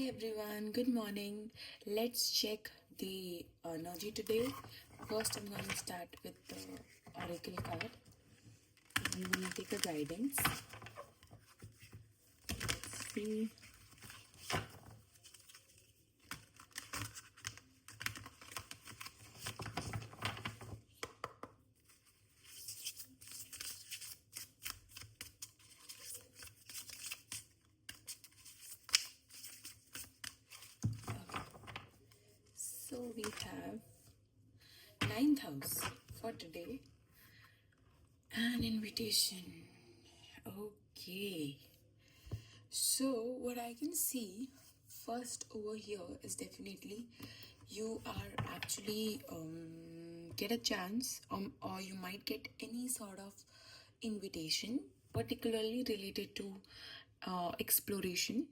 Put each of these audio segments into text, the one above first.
everyone, good morning. Let's check the energy today. First, I'm going to start with the oracle card. I'm going to take a guidance. Let's see. Okay. So we have ninth house for today. An invitation. Okay. So what I can see first over here is definitely you are actually get a chance or you might get any sort of invitation particularly related to exploration.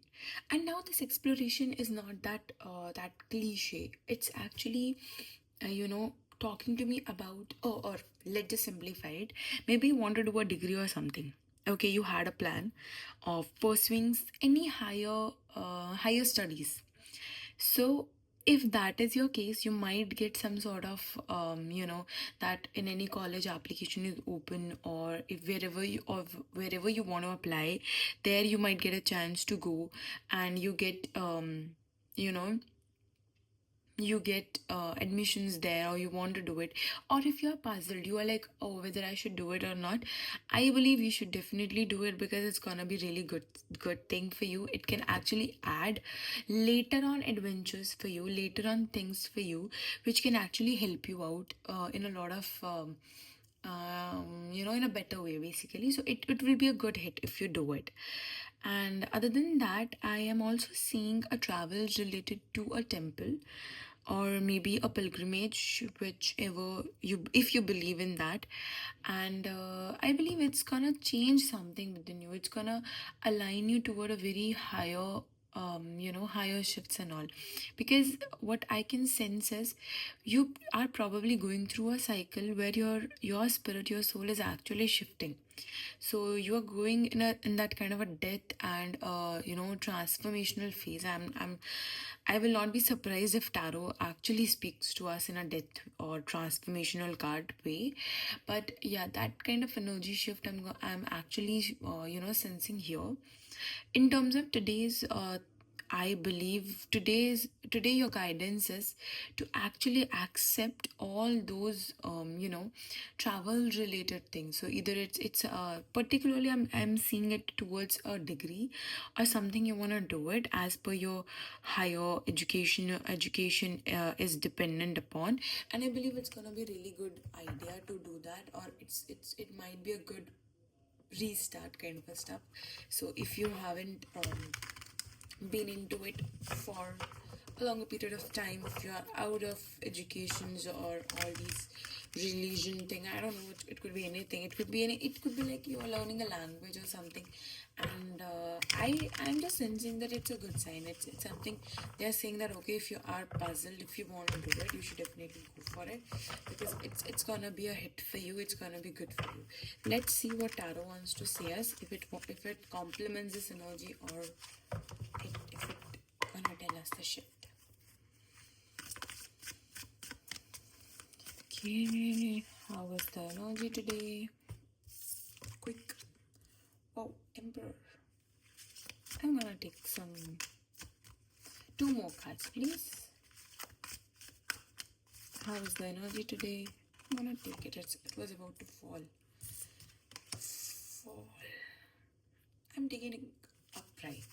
And now this exploration is not that cliche. It's actually talking to me about, or let's just simplify it. Maybe you want to do a degree or something. Okay, you had a plan of pursuing any higher studies. So if that is your case, you might get some sort of that in any college application is open, or if wherever you want to apply, there you might get a chance to go, and you get you know you get admissions there, or you want to do it. Or if you're puzzled, you are like, oh, whether I should do it or not, I believe you should definitely do it, because it's gonna be really good thing for you. It can actually add later on adventures for you, later on things for you, which can actually help you out in a lot of in a better way, basically. So it will be a good hit if you do it. And other than that, I am also seeing a travel related to a temple, or maybe a pilgrimage, whichever you, if you believe in that. And I believe it's gonna change something within you. It's gonna align you toward a very higher higher shifts and all. Because what I can sense is you are probably going through a cycle where your spirit, your soul is actually shifting. So you are going in that kind of a death and transformational phase. I will not be surprised if tarot actually speaks to us in a death or transformational card way. But yeah, that kind of energy shift I'm actually sensing here. In terms of today's I believe today your guidance is to actually accept all those travel related things. So either it's particularly I'm seeing it towards a degree or something you want to do it as per your higher education. Your education is dependent upon, and I believe it's gonna be a really good idea to do that, or it might be a good restart kind of a stuff. So if you haven't been into it for a longer period of time, if you are out of educations or all these religion thing, I don't know, it could be anything. It could be like you are learning a language or something. And I'm just sensing that it's a good sign. It's something they're saying that, okay, if you are puzzled, if you want to do it, you should definitely go for it, because it's gonna be a hit for you. It's gonna be good for you. Let's see what tarot wants to say us, if it complements this energy, or if it gonna tell us the shift. Okay, how was the energy today? Quick. Oh, Emperor. I'm gonna take two more cards, please. How is the energy today? I'm gonna take it. It was about to fall. I'm taking it upright.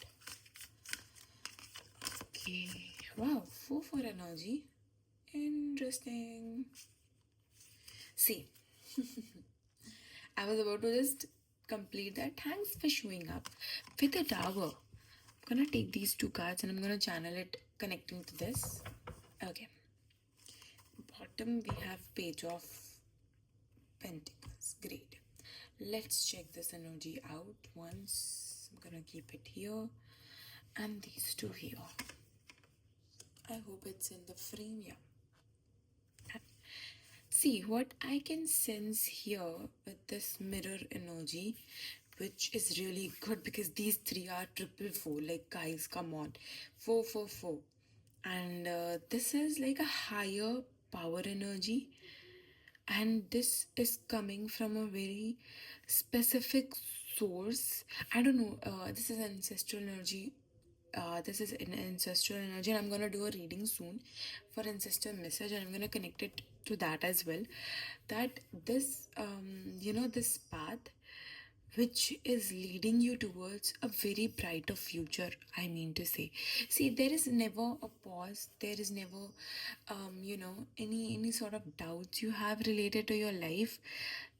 Okay. Wow, 4 for energy. Interesting. See, I was about to just complete that. Thanks for showing up with the tower. I'm gonna take these two cards and I'm gonna channel it connecting to this. Okay. Bottom we have Page of Pentacles. Great. Let's check this energy out once. I'm gonna keep it here and these two here. I hope it's in the frame. Yeah. See, what I can sense here with this mirror energy, which is really good because these three are triple four. Like, guys, come on, 444. And this is like a higher power energy, and this is coming from a very specific source. I don't know, this is ancestral energy. This is an ancestral energy, and I'm gonna do a reading soon for ancestor message, and I'm gonna connect it to that as well. That this, this path which is leading you towards a very brighter future, I mean to say. See, there is never a pause, there is never any sort of doubts you have related to your life.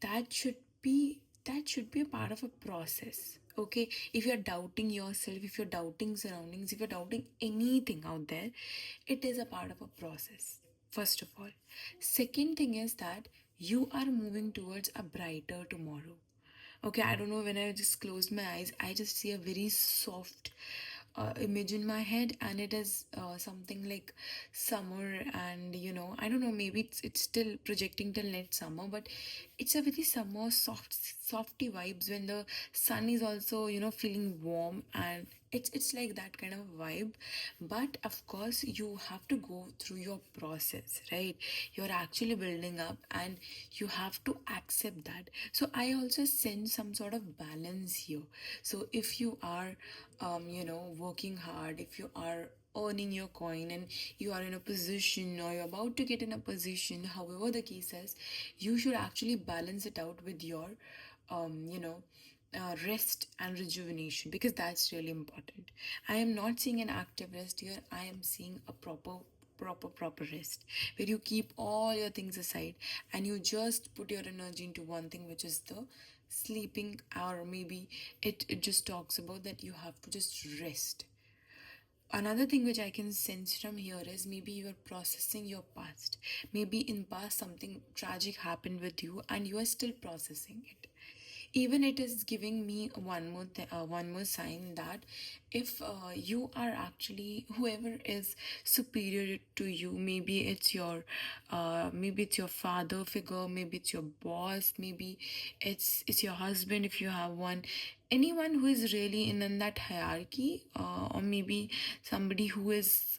That should be a part of a process. Okay, if you're doubting yourself, if you're doubting surroundings, if you're doubting anything out there, it is a part of a process, first of all. Second thing is that you are moving towards a brighter tomorrow. Okay, I don't know, when I just close my eyes, I just see a very soft image in my head, and it is something like summer, and I don't know, maybe it's still projecting till next summer, but it's a very summer softy vibes when the sun is also feeling warm, and it's like that kind of vibe. But of course, you have to go through your process, right? You're actually building up, and you have to accept that. So I also sense some sort of balance here. So if you are working hard, if you are earning your coin, and you are in a position, or you're about to get in a position, however the case is, you should actually balance it out with your um, you know rest and rejuvenation, because that's really important. I am not seeing an active rest here, I am seeing a proper rest, where you keep all your things aside, and you just put your energy into one thing, which is the sleeping. Or maybe it just talks about that you have to just rest. Another thing which I can sense from here is maybe you are processing your past. Maybe in past something tragic happened with you, and you are still processing it. Even it is giving me one more sign that if you are actually, whoever is superior to you, maybe it's your father figure, maybe it's your boss, maybe it's your husband if you have one, anyone who is really in that hierarchy, or maybe somebody who is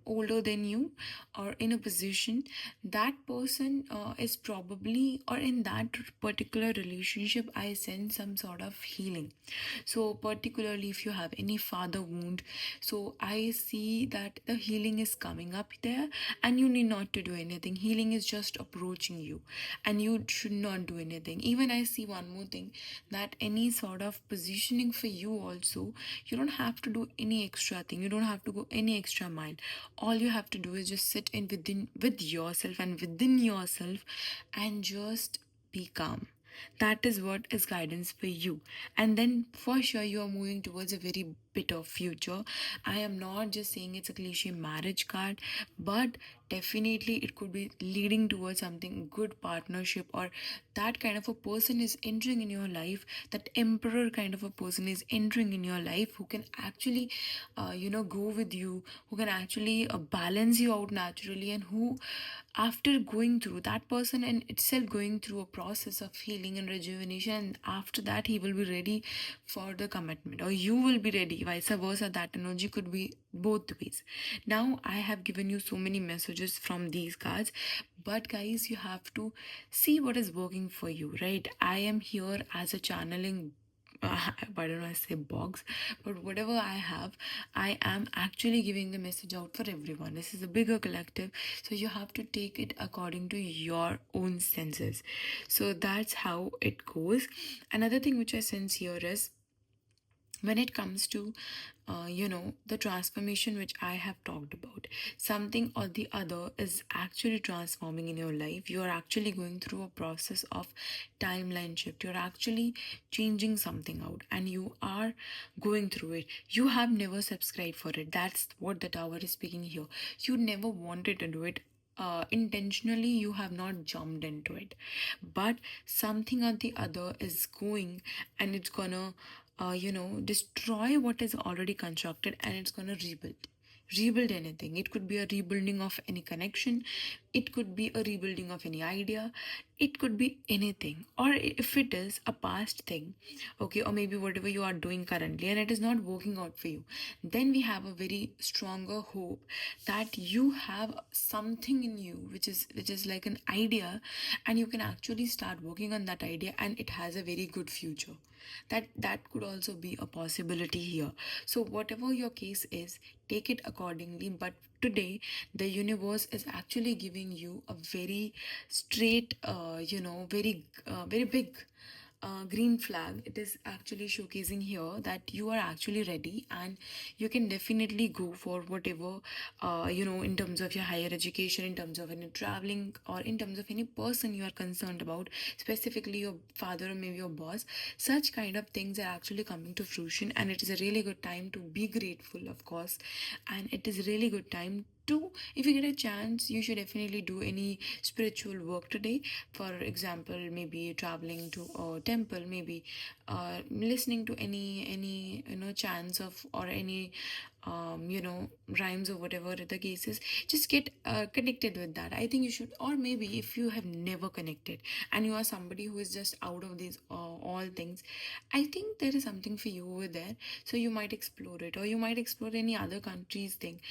older than you, or in a position, that person is probably, or in that particular relationship, I sense some sort of healing. So particularly if you have any father wound, so I see that the healing is coming up there, and you need not to do anything. Healing is just approaching you, and you should not do anything. Even I see one more thing, that any sort of positioning for you also, you don't have to do any extra thing, you don't have to go any extra mile. All you have to do is just sit in with yourself, and within yourself, and just be calm. That is what is guidance for you. And then for sure you are moving towards a very better future. I am not just saying it's a cliche marriage card, but definitely it could be leading towards something good partnership, or that kind of a person is entering in your life, that emperor kind of a person is entering in your life, who can actually go with you, who can actually balance you out naturally, and who, after going through, that person and itself going through a process of healing and rejuvenation, and after that he will be ready for the commitment, or you will be ready, vice versa. That energy could be both ways. Now I have given you so many messages from these cards, but guys, you have to see what is working for you, right? I am here as a channeling, why don't I say box? But whatever I have, I am actually giving the message out for everyone. This is a bigger collective, so you have to take it according to your own senses. So that's how it goes. Another thing which I sense here is, when it comes to the transformation which I have talked about, something or the other is actually transforming in your life. You are actually going through a process of timeline shift, you're actually changing something out, and you are going through it. You have never subscribed for it, that's what the tower is speaking here. You never wanted to do it, intentionally you have not jumped into it, but something or the other is going, and it's gonna destroy what is already constructed, and it's gonna rebuild anything. It could be a rebuilding of any connection, it could be a rebuilding of any idea, It could be anything, or if it is a past thing, okay, or maybe whatever you are doing currently and it is not working out for you, then we have a very stronger hope that you have something in you which is like an idea, and you can actually start working on that idea and it has a very good future. That could also be a possibility here. So whatever your case is, take it accordingly. But today the universe is actually giving you a very straight, very big green flag. It is actually showcasing here that you are actually ready, and you can definitely go for whatever, in terms of your higher education, in terms of any traveling, or in terms of any person you are concerned about, specifically your father or maybe your boss. Such kind of things are actually coming to fruition, and it is a really good time to be grateful, of course. And it is really good time to, if you get a chance, you should definitely do any spiritual work today. For example, maybe traveling to a temple, maybe listening to any chants of, or any rhymes, or whatever the case is. Just get connected with that. I think you should. Or maybe if you have never connected and you are somebody who is just out of these all things, I think there is something for you over there. So you might explore it, or you might explore any other country's thing.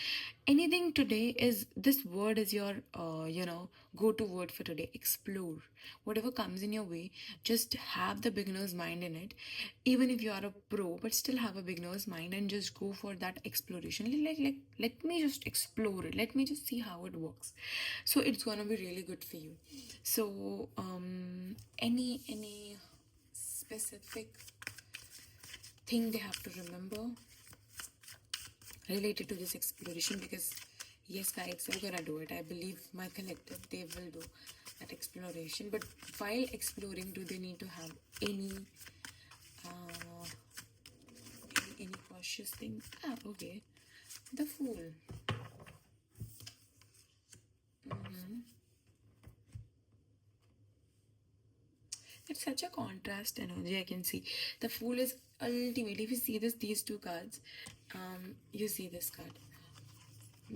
Anything today is, this word is your go to word for today. Explore whatever comes in your way. Just have the beginner's mind in it. Even if you are a pro, but still have a beginner's mind, and just go for that exploration. Like let me just explore it, let me just see how it works. So it's gonna be really good for you. So any specific thing they have to remember related to this exploration? Because yes guys, we're gonna do it. I believe my collective, they will do that exploration. But while exploring, do they need to have uh any cautious thing? Okay, the Fool. It's such a contrast energy, I can see. The Fool is ultimately, if you see these two cards, you see this card.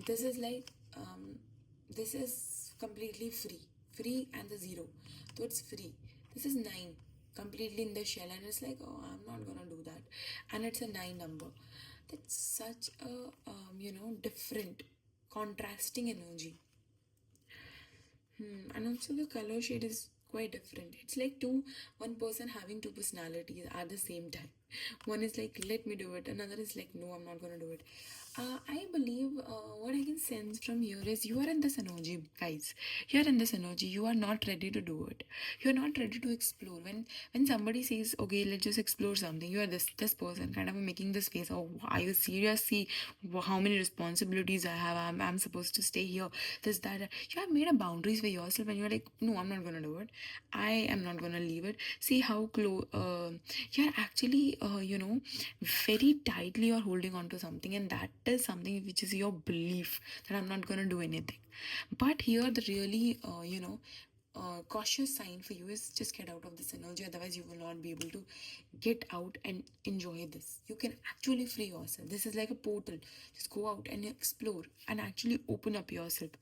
This is like, this is completely free, and the zero, so it's free. This is nine, completely in the shell, and it's like, oh, I'm not gonna do that, and it's a nine number. That's such a different, contrasting energy. And also the color shade is quite different. It's like one person having two personalities at the same time. One is like, let me do it. Another is like, no, I'm not gonna do it. I believe what I can sense from here is you are in this energy, guys. You are in this energy. You are not ready to do it. You're not ready to explore. When somebody says, okay, let's just explore something, you are this person kind of making this face. Oh, are you serious? See how many responsibilities I have. I'm supposed to stay here. This that. You have made a boundaries for yourself, and you're like, no, I'm not gonna do it. I am not gonna leave it. See how close. You're actually very tightly you're holding on to something, and that is something which is your belief that I'm not gonna do anything. But here the really cautious sign for you is just get out of this energy, otherwise you will not be able to get out and enjoy this. You can actually free yourself. This is like a portal. Just go out and explore and actually open up yourself.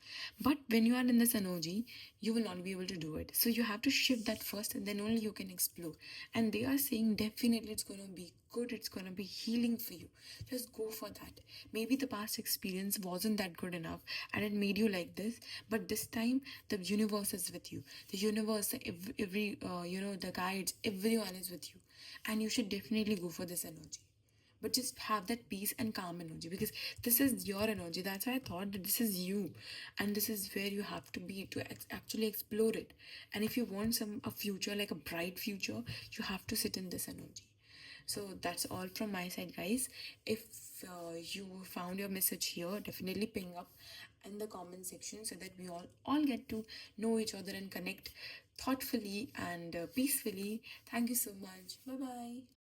But when you are in this energy, you will not be able to do it. So you have to shift that first, and then only you can explore. And they are saying definitely it's going to be good, it's going to be healing for you. Just go for that. Maybe the past experience wasn't that good enough and it made you like this, but this time the universe is with you. The universe, every the guides, everyone is with you, and you should definitely go for this energy. But just have that peace and calm energy, because this is your energy. That's why I thought that this is you, and this is where you have to be to actually explore it. And if you want a future, like a bright future, you have to sit in this energy. So that's all from my side, guys. If you found your message here, definitely ping up in the comment section so that we all get to know each other and connect thoughtfully and peacefully. Thank you so much. Bye bye.